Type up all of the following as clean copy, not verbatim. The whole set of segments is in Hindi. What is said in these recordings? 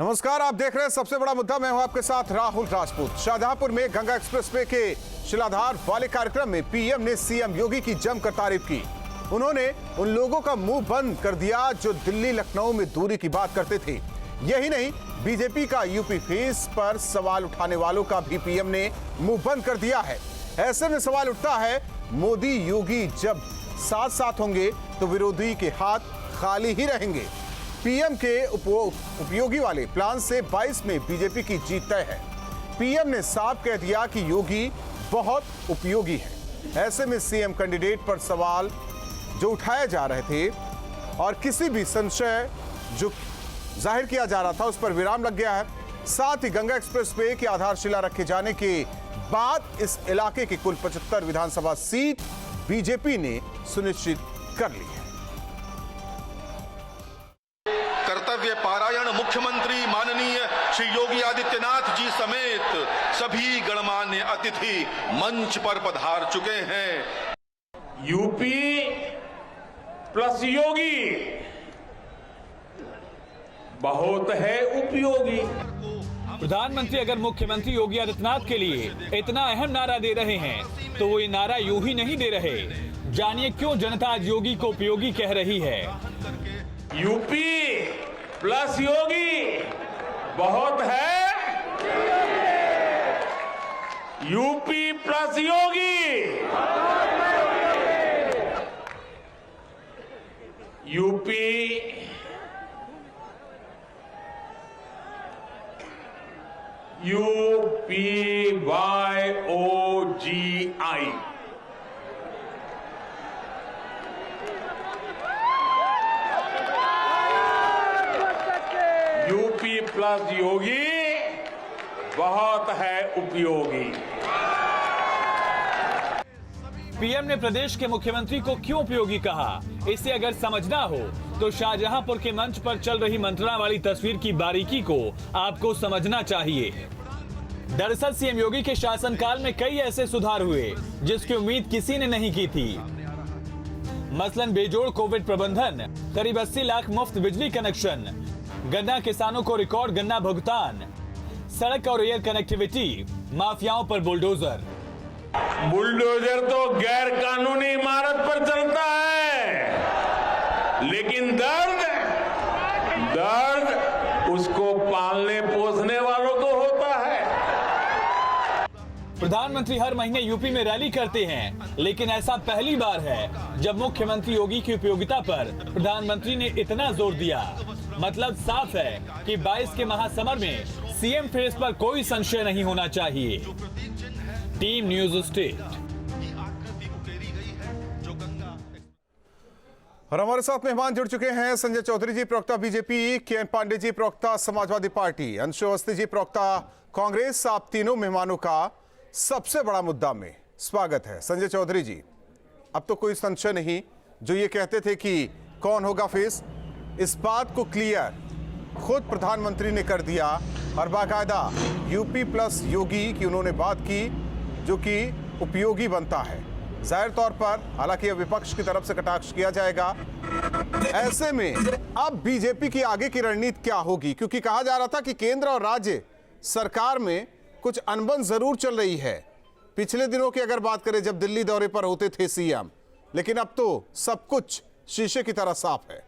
नमस्कार, आप देख रहे हैं सबसे बड़ा मुद्दा। मैं हूं आपके साथ राहुल राजपूत। शाहजहांपुर में गंगा एक्सप्रेसवे के शिलाधार वाले कार्यक्रम में पीएम ने सीएम योगी की जमकर तारीफ की। उन्होंने उन लोगों का मुंह बंद कर दिया जो दिल्ली लखनऊ में दूरी की बात करते थे। यही नहीं, बीजेपी का यूपी फेस पर सवाल उठाने वालों का भी पीएम ने मुंह बंद कर दिया है। ऐसे में सवाल उठता है, मोदी योगी जब साथ साथ होंगे तो विरोधी के हाथ खाली ही रहेंगे। पीएम के उपयोगी वाले प्लान से 22 में बीजेपी की जीत तय है। पीएम ने साफ कह दिया कि योगी बहुत उपयोगी है। ऐसे में सीएम कैंडिडेट पर सवाल जो उठाए जा रहे थे और किसी भी संशय जो जाहिर किया जा रहा था उस पर विराम लग गया है। साथ ही गंगा एक्सप्रेसवे की आधारशिला रखे जाने के बाद इस इलाके की कुल 75 विधानसभा सीट बीजेपी ने सुनिश्चित कर ली है। कर्तव्य पारायण मुख्यमंत्री माननीय श्री योगी आदित्यनाथ जी समेत सभी गणमान्य अतिथि मंच पर पधार चुके हैं। यूपी प्लस योगी बहुत है उपयोगी। प्रधानमंत्री अगर मुख्यमंत्री योगी आदित्यनाथ के लिए इतना अहम नारा दे रहे हैं तो वो ये नारा यूं ही नहीं दे रहे। जानिए क्यों जनता आज योगी को उपयोगी कह रही है। यूपी प्लस योगी बहुत है। यूपी प्लस योगी, यूपी UPYOGI। यूपी प्लस योगी बहुत है उपयोगी। पीएम ने प्रदेश के मुख्यमंत्री को क्यों उपयोगी कहा, इसे अगर समझना हो तो शाहजहांपुर के मंच पर चल रही मंत्रणा वाली तस्वीर की बारीकी को आपको समझना चाहिए। दरअसल सीएम योगी के शासनकाल में कई ऐसे सुधार हुए जिसकी उम्मीद किसी ने नहीं की थी। मसलन बेजोड़ कोविड प्रबंधन, करीब 80 लाख मुफ्त बिजली कनेक्शन, गन्ना किसानों को रिकॉर्ड गन्ना भुगतान, सड़क और एयर कनेक्टिविटी, माफियाओं पर बुलडोजर। बुलडोजर तो गैर कानूनी इमारत पर चलता है, लेकिन दर्द उसको पालने पोसने वालों को होता है। प्रधानमंत्री हर महीने यूपी में रैली करते हैं, लेकिन ऐसा पहली बार है जब मुख्यमंत्री योगी की उपयोगिता पर प्रधानमंत्री ने इतना जोर दिया। मतलब साफ है कि 22 के महासमर में सीएम फेस पर कोई संशय नहीं होना चाहिए। Team news state. और हमारे साथ मेहमान जुड़ चुके हैं संजय चौधरी जी, प्रवक्ता बीजेपी, के.एन. पांडे जी, प्रवक्ता समाजवादी पार्टी, अंशु अवस्थी जी, प्रवक्ता कांग्रेस। आप तीनों मेहमानों का सबसे बड़ा मुद्दा में स्वागत है। संजय चौधरी जी, अब तो कोई संशय नहीं, जो ये कहते थे कि कौन होगा फेस, इस बात को क्लियर खुद प्रधानमंत्री ने कर दिया और बाकायदा यूपी प्लस योगी की उन्होंने बात की जो कि उपयोगी बनता है। जाहिर तौर पर हालांकि विपक्ष की तरफ से कटाक्ष किया जाएगा। ऐसे में अब बीजेपी की आगे की रणनीति क्या होगी, क्योंकि कहा जा रहा था कि केंद्र और राज्य सरकार में कुछ अनबन जरूर चल रही है। पिछले दिनों की अगर बात करें जब दिल्ली दौरे पर होते थे सीएम, लेकिन अब तो सब कुछ शीशे की तरह साफ है।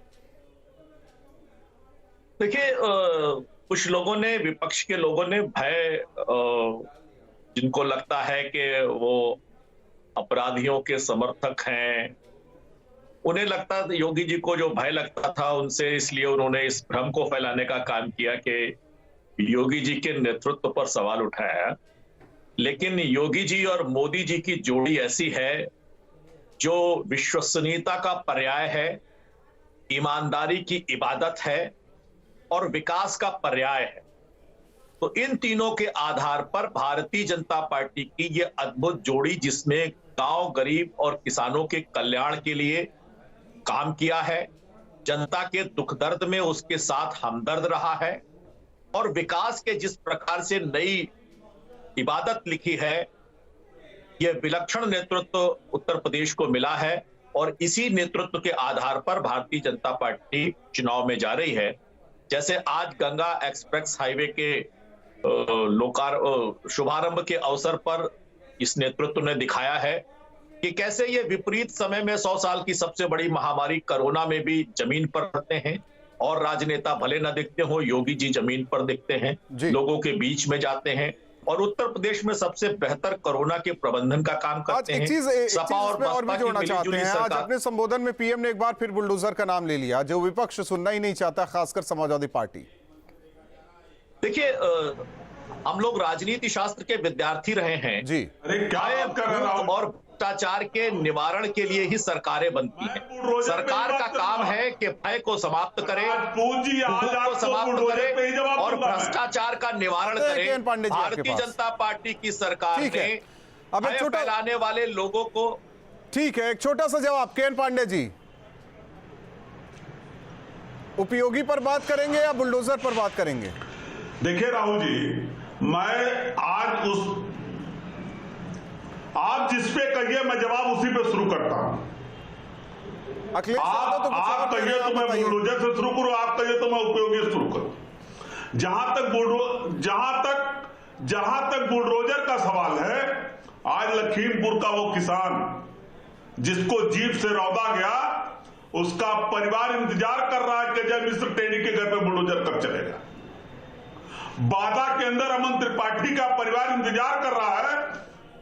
देखिए, कुछ लोगों ने, विपक्ष के लोगों ने भय, जिनको लगता है कि वो अपराधियों के समर्थक हैं, उन्हें लगता, योगी जी को जो भय लगता था उनसे, इसलिए उन्होंने इस भ्रम को फैलाने का काम किया कि योगी जी के नेतृत्व पर सवाल उठाया। लेकिन योगी जी और मोदी जी की जोड़ी ऐसी है जो विश्वसनीयता का पर्याय है, ईमानदारी की इबादत है और विकास का पर्याय है। तो इन तीनों के आधार पर भारतीय जनता पार्टी की ये अद्भुत जोड़ी, जिसने गांव, गरीब और किसानों के कल्याण के लिए काम किया है, जनता के दुख दर्द में उसके साथ हमदर्द रहा है और विकास के जिस प्रकार से नई इबादत लिखी है, यह विलक्षण नेतृत्व उत्तर प्रदेश को मिला है और इसी नेतृत्व के आधार पर भारतीय जनता पार्टी चुनाव में जा रही है। जैसे आज गंगा एक्सप्रेस हाईवे के शुभारंभ के अवसर पर इस नेतृत्व ने दिखाया है कि कैसे ये विपरीत समय में 100 साल की सबसे बड़ी महामारी कोरोना में भी जमीन पर रहते हैं और राजनेता भले न दिखते हो, योगी जी जमीन पर दिखते हैं, लोगों के बीच में जाते हैं और उत्तर प्रदेश में सबसे बेहतर कोरोना के प्रबंधन का काम करते हैं। सपा और भी जोड़ना चाहते हैं। आज अपने संबोधन में पीएम ने एक बार फिर बुलडोजर का नाम ले लिया, जो विपक्ष सुनना ही नहीं चाहता, खासकर समाजवादी पार्टी। देखिए, हम लोग राजनीति शास्त्र के विद्यार्थी रहे हैं जी। अरे क्या बात कर रहे हो? और भ्रष्टाचार के निवारण के लिए ही सरकारें बनती हैं। सरकार का काम है कि भय को समाप्त करे, को समाप्त करे और भ्रष्टाचार का निवारण करे। भारतीय जनता पार्टी की सरकार ने भय फैलाने वाले लोगों को। ठीक है, एक छोटा सा जवाब केएन पांडे जी, उपयोगी पर बात करेंगे या बुलडोजर पर बात करेंगे? देखिए राहुल जी, मैं आज आप जिस पे कहिए मैं जवाब उसी पे शुरू करता हूं। आप कहिए तो मैं बुलडोजर से शुरू करूं, आप कहिए तो मैं उपयोगी से शुरू करूं। जहां तक बुलडोजर का सवाल है, आज लखीमपुर का वो किसान जिसको जीप से रौदा गया, उसका परिवार इंतजार कर रहा है कि जब मिस्टर टेनी के घर पे बुलडोजर कब चलेगा। बादा के अंदर अमन त्रिपाठी का परिवार इंतजार कर रहा है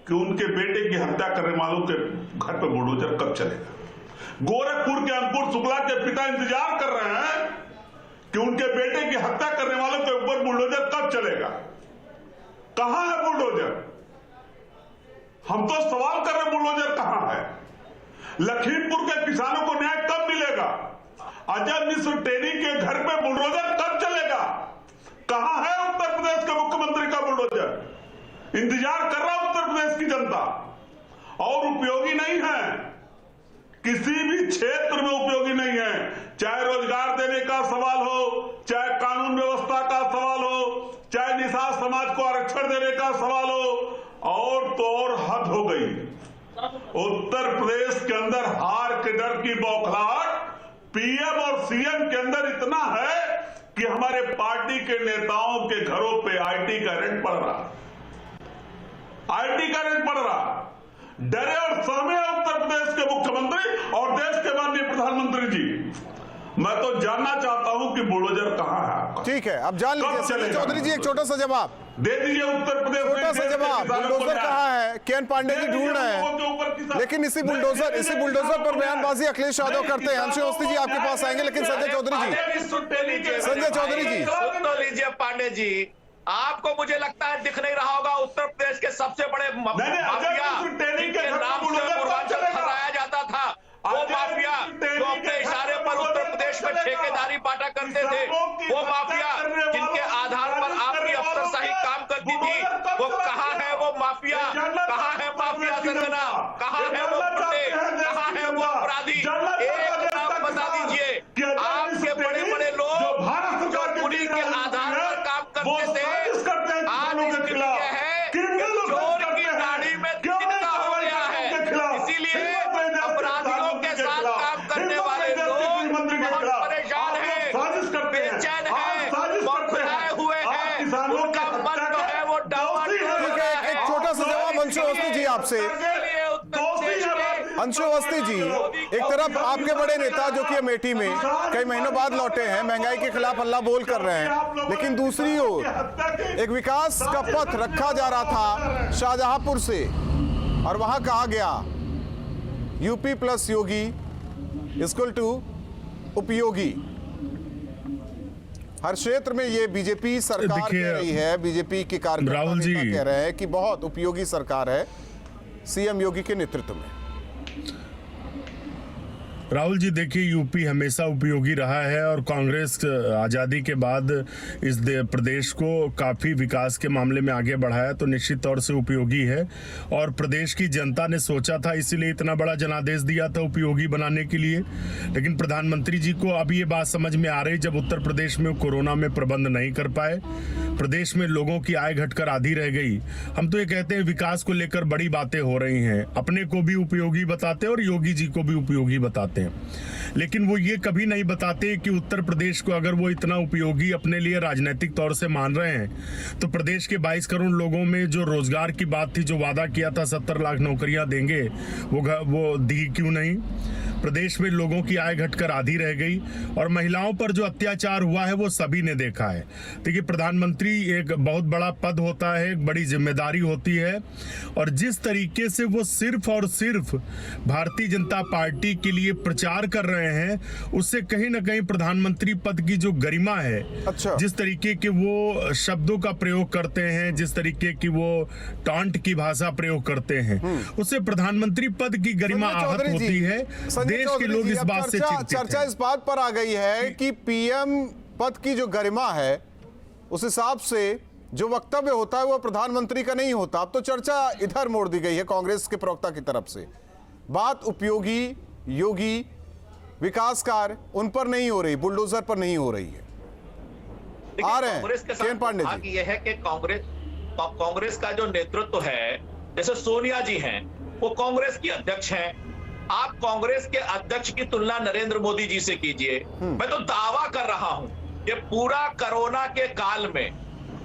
कि उनके बेटे की हत्या करने वालों के घर पे बुलडोजर कब चलेगा। गोरखपुर के अंकुर शुक्ला के पिता इंतजार कर रहे हैं कि उनके बेटे की हत्या करने वालों के ऊपर बुलडोजर कब चलेगा। कहां है बुलडोजर? हम तो सवाल कर रहे बुलडोजर कहां है। लखीमपुर के किसानों को न्याय कब मिलेगा? अजय मिश्र टेनी के घर पे बुलडोजर कब चलेगा? कहां है उत्तर प्रदेश के मुख्यमंत्री का बुलडोजर? इंतजार कर रहा उत्तर प्रदेश की जनता। और उपयोगी नहीं है, किसी भी क्षेत्र में उपयोगी नहीं है, चाहे रोजगार देने का सवाल हो, चाहे कानून व्यवस्था का सवाल हो, चाहे निषाद समाज को आरक्षण देने का सवाल हो, और तो और हद हो गई। उत्तर प्रदेश के अंदर हार के डर की बौखलाहट पीएम और सीएम के अंदर इतना है कि हमारे पार्टी के नेताओं के घरों पे आईटी का रेट बढ़ रहा, आईटी का रेट बढ़ रहा। डरे और सहमे उत्तर प्रदेश के मुख्यमंत्री और देश के माननीय प्रधानमंत्री जी। मैं तो जानना चाहता हूं कि बुलडोजर कहां है आपका। ठीक है, अब जान लीजिए संजय चौधरी जी, एक छोटा सा जवाब दे दीजिए। उत्तर प्रदेश छोटा सा जवाब, बुलडोजर कहां है? केएन पांडे जी ढूंढ रहे हैं, लेकिन इसी बुलडोजर पर बयानबाजी अखिलेश यादव करते हैं। अंशु अवस्थी जी आपके पास आएंगे, लेकिन संजय चौधरी जी सुन तो लीजिए पांडे जी, आपको मुझे लगता है दिख नहीं रहा होगा उत्तर प्रदेश के सबसे बड़े माफिया जिनके नाम से पूर्वांचल खराया जाता था, वो माफिया जो अपने इशारे पर उत्तर प्रदेश में ठेकेदारी बांटा करते थे, वो माफिया जिनके आधार पर आपकी अफसरशाही काम करती थी, वो कहां है? वो माफिया कहां है? माफिया सरगना कहां है? वो कुत्ते कहां है? वो अपराधी एक नाम बता दीजिए। आपके बड़े बड़े लोग जो पुलिस के आधार पर काम करते थे, आज स्थिति है चोर की दाढ़ी में तिनका हो गया है। इसीलिए अपराधियों के साथ काम करने वाले लोग बहुत परेशान हैं, बेचैन हैं, बौखलाए हुए हैं, उनका मन जो है वो डावाडोल है। एक छोटा सा जवाब अंशु अवस्थी जी आपसे। अंशु अवस्थी जी, एक तरफ आपके बड़े नेता जो कि अमेठी में कई महीनों बाद लौटे हैं, महंगाई के खिलाफ हल्ला बोल कर रहे हैं, लेकिन दूसरी ओर एक विकास का पथ रखा जा रहा था शाहजहांपुर से, और वहां कहा गया UP plus Yogi equal to उपयोगी। हर क्षेत्र में ये बीजेपी सरकार कह रही है, बीजेपी के कार्यकर्ता कह रहे हैं कि बहुत उपयोगी सरकार है सीएम योगी के नेतृत्व में। राहुल जी, देखिए, यूपी हमेशा उपयोगी रहा है और कांग्रेस आज़ादी के बाद इस प्रदेश को काफ़ी विकास के मामले में आगे बढ़ाया, तो निश्चित तौर से उपयोगी है। और प्रदेश की जनता ने सोचा था, इसीलिए इतना बड़ा जनादेश दिया था उपयोगी बनाने के लिए। लेकिन प्रधानमंत्री जी को अब ये बात समझ में आ रही, जब उत्तर प्रदेश में कोरोना में प्रबंध नहीं कर पाए, प्रदेश में लोगों की आय घटकर आधी रह गई। हम तो ये कहते हैं विकास को लेकर बड़ी बातें हो रही हैं, अपने को भी उपयोगी बताते हैं और योगी जी को भी उपयोगी बताते हैं, लेकिन वो ये कभी नहीं बताते कि उत्तर प्रदेश को अगर वो इतना उपयोगी अपने लिए राजनीतिक तौर से मान रहे हैं तो प्रदेश के 22 करोड़ लोगों में जो रोजगार की बात थी, जो वादा किया था 70 लाख नौकरियां देंगे, वो दी क्यों नहीं? प्रदेश में लोगों की आय घटकर आधी रह गई और महिलाओं पर जो अत्याचार हुआ है वो सभी ने देखा है। देखिए, प्रधानमंत्री एक बहुत बड़ा पद होता है, एक बड़ी जिम्मेदारी होती है, और जिस तरीके से वो सिर्फ और सिर्फ भारतीय जनता पार्टी के लिए प्रचार कर रहे हैं, उससे कहीं ना कहीं प्रधानमंत्री पद की जो गरिमा है, अच्छा। जिस तरीके के वो शब्दों का प्रयोग करते हैं, जिस तरीके की वो टॉन्ट की भाषा प्रयोग करते हैं, उससे प्रधानमंत्री पद की गरिमा आहत होती है। देश के लोग इस बात से चिंतित चर्चा हैं। इस बात पर आ गई है कि पीएम पद की जो गरिमा है, उस हिसाब से जो वक्तव्य होता है वो प्रधानमंत्री का नहीं होता। अब तो चर्चा इधर मोड़ दी गई है कांग्रेस के प्रवक्ता की तरफ से। बात उपयोगी, योगी, विकास कार्य उन पर नहीं हो रही, बुलडोजर पर नहीं हो रही है। आ रहे हैं कांग्रेस के किरण पांडे साथ जी। यह है कि कांग्रेस का जो नेतृत्व है, जैसे सोनिया जी हैं, वो कांग्रेस की अध्यक्ष हैं। आप कांग्रेस के अध्यक्ष की तुलना नरेंद्र मोदी जी से कीजिए। मैं तो दावा कर रहा हूं कि पूरा कोरोना के काल में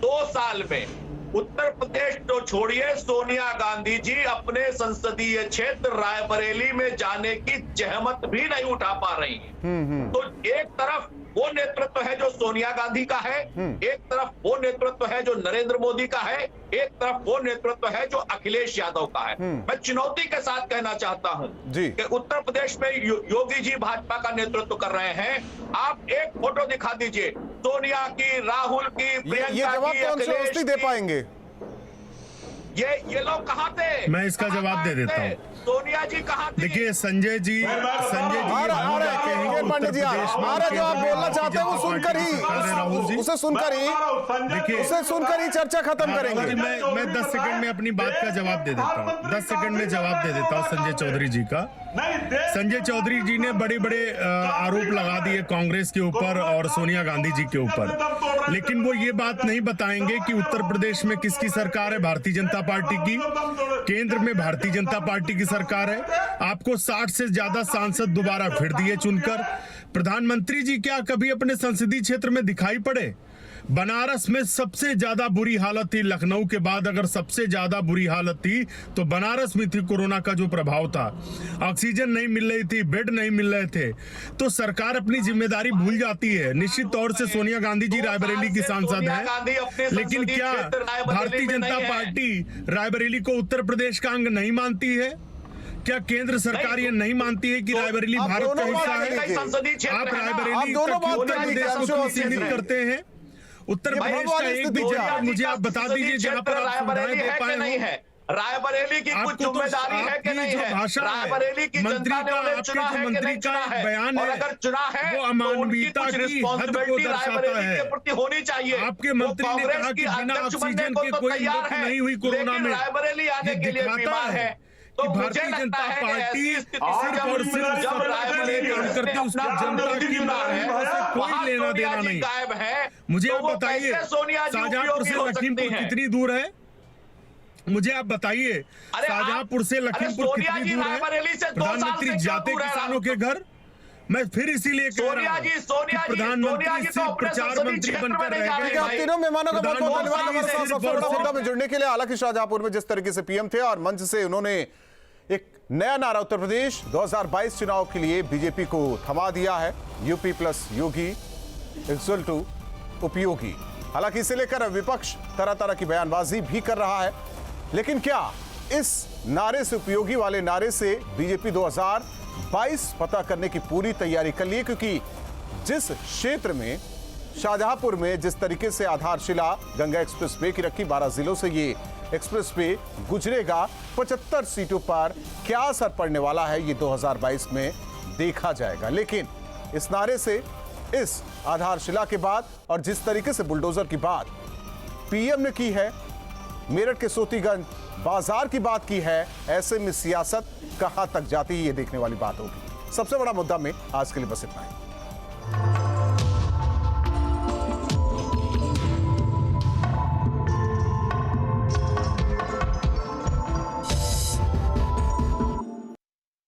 2 साल में उत्तर प्रदेश तो छोड़िए, सोनिया गांधी जी अपने संसदीय क्षेत्र रायबरेली में जाने की जहमत भी नहीं उठा पा रही हैं। तो एक तरफ वो नेतृत्व है जो सोनिया गांधी का है, एक तरफ वो नेतृत्व है जो नरेंद्र मोदी का है, एक तरफ वो नेतृत्व है जो अखिलेश यादव का है। मैं चुनौती के साथ कहना चाहता हूं कि उत्तर प्रदेश में योगी जी भाजपा का नेतृत्व कर रहे हैं। आप एक फोटो दिखा दीजिए, सोनिया की, राहुल की, प्रियंका की, अखिलेश की दे पाएंगे। ये लोग कहां थे? मैं इसका जवाब दे देता हूं। सोनिया जी कहां थी? देखिए, संजय जी जो आप बोलना चाहते हैं वो सुनकर ही, उसे सुनकर ही चर्चा खत्म करेंगे। मैं 10 सेकंड में अपनी बात का जवाब दे देता हूँ। 10 सेकंड में जवाब दे देता हूँ संजय चौधरी जी का। संजय चौधरी जी ने बड़े बड़े आरोप लगा दिए कांग्रेस के ऊपर और सोनिया गांधी जी के ऊपर, लेकिन वो ये बात नहीं बताएंगे कि उत्तर प्रदेश में किसकी सरकार है, भारतीय जनता पार्टी की। केंद्र में भारतीय जनता पार्टी की सरकार है। आपको 60 से ज्यादा सांसद दोबारा फिर दिए चुनकर। प्रधानमंत्री जी क्या कभी अपने संसदीय क्षेत्र में दिखाई पड़े? बनारस में सबसे ज्यादा बुरी हालत थी, लखनऊ के बाद अगर सबसे ज्यादा बुरी हालत थी तो बनारस में थी। कोरोना का जो प्रभाव था, ऑक्सीजन नहीं मिल रही थी, बेड नहीं मिल रहे थे, तो सरकार अपनी जिम्मेदारी भूल जाती है। निश्चित तौर से सोनिया गांधी जी रायबरेली की सांसद है, लेकिन क्या भारतीय जनता पार्टी रायबरेली को उत्तर प्रदेश का अंग नहीं मानती है? क्या केंद्र सरकार ये नहीं मानती है कि रायबरेली भारत का हिस्सा है? आप रायबरेली उत्तर प्रदेश को क्यों सीमित करते हैं? उत्तर प्रदेश का एक भी जगह मुझे आप बता दीजिए जहां पर आप सुविधाएं दे पाए नहीं है। रायबरेली की कुछ जिम्मेदारी है कि नहीं है? रायबरेली की जनता ने उन्हें चुना है कि नहीं चुना है? बयान और अगर चुना है वो तो उनकी अमानवीयता कुछ की हद को रिस्पॉन्सिबिलिटी दर्शाता रायबरेली है। के प्रति होनी चाहिए। आपके मंत्री ने कहा कि बिना ऑक्सीजन के कोई मृत्यु नहीं हुई कोरोना में। रायबरेली आने के लिए बीमार है। तो भारतीय जनता पार्टी सिर्फ और सिर्फ काम करती है, उसकी जनता की कोई लेना देना नहीं। गायब है। मुझे आप बताइए, शाहजहांपुर से लखीमपुर कितनी दूर है? मुझे आप बताइए, शाहजहांपुर से लखीमपुर कितनी दूर है? प्रधानमंत्री जाते किसानों के घर? मैं फिर इसीलिए कह रहा हूं कि प्रधानमंत्री सिर्फ प्रचार मंत्री बनकर रह गए। आप तीनों मेहमानों का बहुत बहुत धन्यवाद हमारे साथ सबसे बड़ा मुद्दा में जुड़ने के लिए। हालांकि शाहजहांपुर में जिस तरीके से पीएम थे और मंच से उन्होंने एक नया नारा उत्तर प्रदेश 2022 चुनाव के लिए बीजेपी को थमा दिया है, UP plus Yogi equal to उपयोगी। हालांकि इसे लेकर विपक्ष तरह तरह की बयानबाजी भी कर रहा है, लेकिन क्या इस नारे से, उपयोगी वाले नारे से बीजेपी 2022 पता करने की पूरी तैयारी कर ली है? क्योंकि जिस क्षेत्र में शाहजहांपुर में जिस तरीके से आधारशिला गंगा एक्सप्रेस वे की रखी, 12 जिलों से ये एक्सप्रेस वे गुजरेगा, 75 सीटों पर क्या असर पड़ने वाला है ये 2022 में देखा जाएगा। लेकिन इस नारे से, इस आधारशिला के बाद और जिस तरीके से बुलडोजर की बात पीएम ने की है, मेरठ के सोतीगंज बाजार की बात की है, ऐसे में सियासत कहां तक जाती है ये देखने वाली बात होगी। सबसे बड़ा मुद्दा में आज के लिए बस इतना ही।